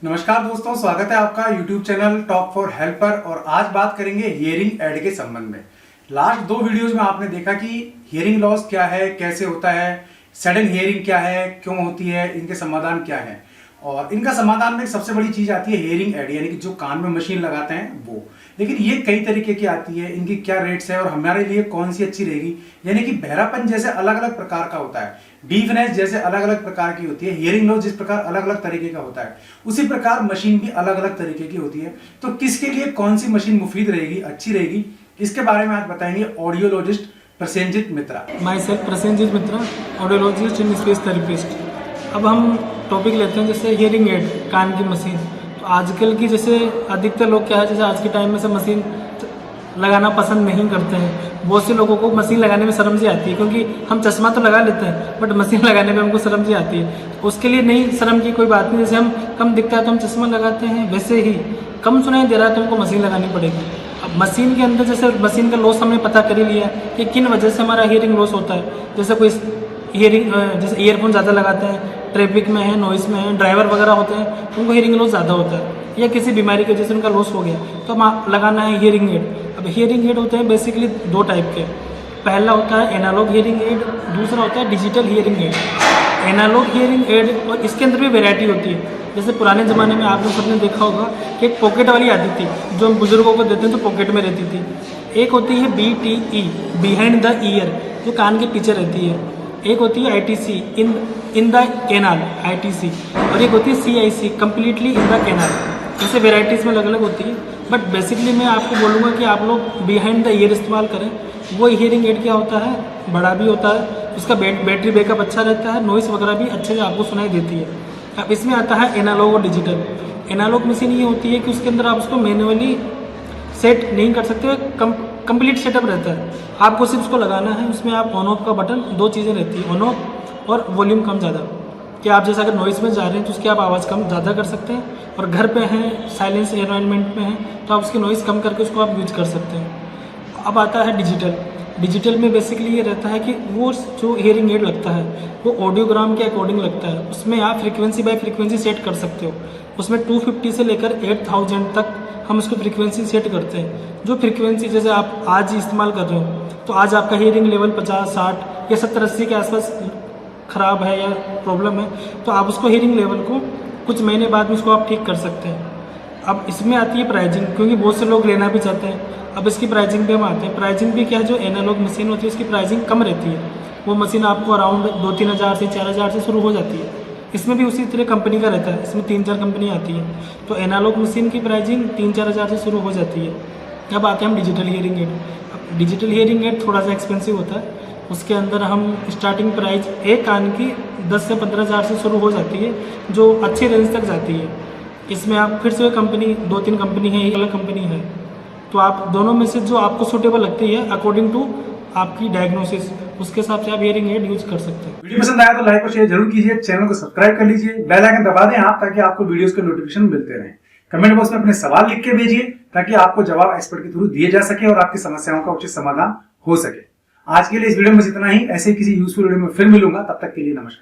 नमस्कार दोस्तों, स्वागत है आपका YouTube channel talk for helper. और आज बात करेंगे हियरिंग एड के संबंध में। लास्ट दो वीडियोस में आपने देखा कि हियरिंग लॉस क्या है, कैसे होता है, सडन हियरिंग क्या है, क्यों होती है, इनके समाधान क्या है। और इनका समाधान में सबसे बड़ी चीज आती है हियरिंग एड, यानी कि जो कान में मशीन लगाते हैं वो। लेकिन ये कई तरीके की आती है, इनकी क्या रेट्स है और हमारे लिए कौन सी अच्छी रहेगी। यानी कि बहरापन जैसे अलग अलग प्रकार का होता है, डीफनेस जैसे अलग अलग प्रकार की होती है, हियरिंग लॉस जिस प्रकार अलग अलग तरीके का होता है, उसी प्रकार मशीन भी अलग अलग तरीके की होती है। तो किसके लिए कौन सी मशीन मुफीद रहेगी, अच्छी रहेगी, इसके बारे में आज बताएंगे audiologist Prasenjit Mitra. My self Prasenjit Mitra, audiologist and speech therapist. अब हम टॉपिक लेते हैं जैसे हियरिंग एड, कान की मशीन। तो आजकल की जैसे अधिकतर लोग क्या है, जैसे आज के टाइम में से मशीन लगाना पसंद नहीं करते हैं। बहुत से लोगों को मशीन लगाने में शर्म सी आती है, क्योंकि हम चश्मा तो लगा लेते हैं बट मशीन लगाने में हमको शर्म सी आती है। उसके लिए नहीं, शर्म की कोई बात नहीं। जैसे हम कम दिखता है तो हम चश्मा लगाते हैं, वैसे ही कम सुनाई दे रहा है तो हमको मशीन लगानी पड़ेगी। अब मशीन के अंदर जैसे मशीन का लॉस हमने पता कर ही लिया कि किन वजह से हमारा हियरिंग लॉस होता है। जैसे कोई हियरिंग जैसे ईयरफोन ज़्यादा लगाते हैं, ट्रैफिक में है, नॉइस में है, ड्राइवर वगैरह होते हैं, तो उनको हियरिंग लॉस ज़्यादा होता है। या किसी बीमारी की वजह से उनका लॉस हो गया तो हम लगाना है हियरिंग एड। अब हियरिंग एड होते हैं बेसिकली दो टाइप के। पहला होता है एनालॉग हियरिंग एड, दूसरा होता है digital hearing aid. Analogue hearing aid, और इसके अंदर भी वैरायटी होती है। जैसे पुराने ज़माने में आपने सबने देखा होगा कि एक पॉकेट वाली आती थी, जो हम बुजुर्गों को देते हैं तो पॉकेट में रहती थी। एक होती है BTE, बिहाइंड द ईयर, जो कान के पीछे रहती है। एक होती है ITC, in the canal, ITC। और एक होती है CIC, completely in the canal. ऐसे वेराइटीज़ में अलग अलग होती है, बट बेसिकली मैं आपको बोलूँगा कि आप लोग बिहाइंड द ईयर इस्तेमाल करें। वो हियरिंग एड क्या होता है, बड़ा भी होता है, उसका बैटरी बैकअप अच्छा रहता है, नॉइस वगैरह भी अच्छे से आपको सुनाई देती है। अब इसमें आता है एनालॉग और डिजिटल। एनालॉग मशीन ये होती है कि उसके अंदर आप उसको मैन्युअली सेट नहीं कर सकते, कंप्लीट सेटअप रहता है। आपको सिर्फ उसको लगाना है, उसमें आप ऑन ऑफ का बटन, दो चीज़ें रहती है, ऑन ऑफ और वॉल्यूम कम ज़्यादा। कि आप जैसे अगर नॉइस में जा रहे हैं तो उसकी आप आवाज़ कम ज़्यादा कर सकते हैं, और घर पे हैं, साइलेंस एनवायरनमेंट में हैं, तो आप उसकी नॉइस कम करके उसको आप यूज कर सकते हैं। अब आता है डिजिटल। डिजिटल में बेसिकली ये रहता है कि वो जो हियरिंग एड लगता है वो ऑडियोग्राम के अकॉर्डिंग लगता है। उसमें आप फ्रीक्वेंसी बाय फ्रीक्वेंसी सेट कर सकते हो। उसमें 250 से लेकर 8000 तक हम उसको फ्रीक्वेंसी सेट करते हैं। जो फ्रीक्वेंसी जैसे आप आज ही इस्तेमाल कर रहे हो, तो आज आपका हियरिंग लेवल 50, 60 या 70, 80 के आसपास ख़राब है या प्रॉब्लम है, तो आप उसको हियरिंग लेवल को कुछ महीने बाद में उसको आप ठीक कर सकते हैं। अब इसमें आती है प्राइजिंग, क्योंकि बहुत से लोग लेना भी चाहते हैं। अब इसकी प्राइजिंग पे हम आते हैं। प्राइजिंग भी क्या है, जो एनालॉग मशीन होती है उसकी प्राइजिंग कम रहती है। वो मशीन आपको अराउंड 2-3 हज़ार से 4 हज़ार से शुरू हो जाती है। इसमें भी उसी तरह कंपनी का रहता है, इसमें 3-4 कंपनी आती है। तो एनालॉग मशीन की प्राइजिंग 3-4 हज़ार से शुरू हो जाती है। अब आते हैं हम डिजिटल हियरिंग एड। अब डिजिटल हियरिंग एड थोड़ा सा एक्सपेंसिव होता है। उसके अंदर हम स्टार्टिंग प्राइस एक कान की 10 से 15 हज़ार से शुरू हो जाती है, जो अच्छी रेंज तक जाती है। इसमें आप फिर से कंपनी 2-3 कंपनी है, एक अलग कंपनी है, तो आप दोनों में से जो आपको सूटेबल लगती है अकॉर्डिंग टू आपकी डायग्नोसिस, उसके हिसाब से आप हियरिंग एड यूज कर सकते हैं। वीडियो पसंद आया तो लाइक और शेयर जरूर कीजिए, चैनल को सब्सक्राइब कर लीजिए, बेल आइकन दबा दें आप, ताकि आपको वीडियोस के नोटिफिकेशन मिलते रहें। कमेंट बॉक्स में अपने सवाल लिख के भेजिए, ताकि आपको जवाब एक्सपर्ट के थ्रू दिए जा सके और आपकी समस्याओं का उचित समाधान हो सके। आज के लिए इस वीडियो में इतना ही। ऐसे किसी यूजफुल वीडियो में फिर मिलूंगा, तब तक के लिए नमस्कार।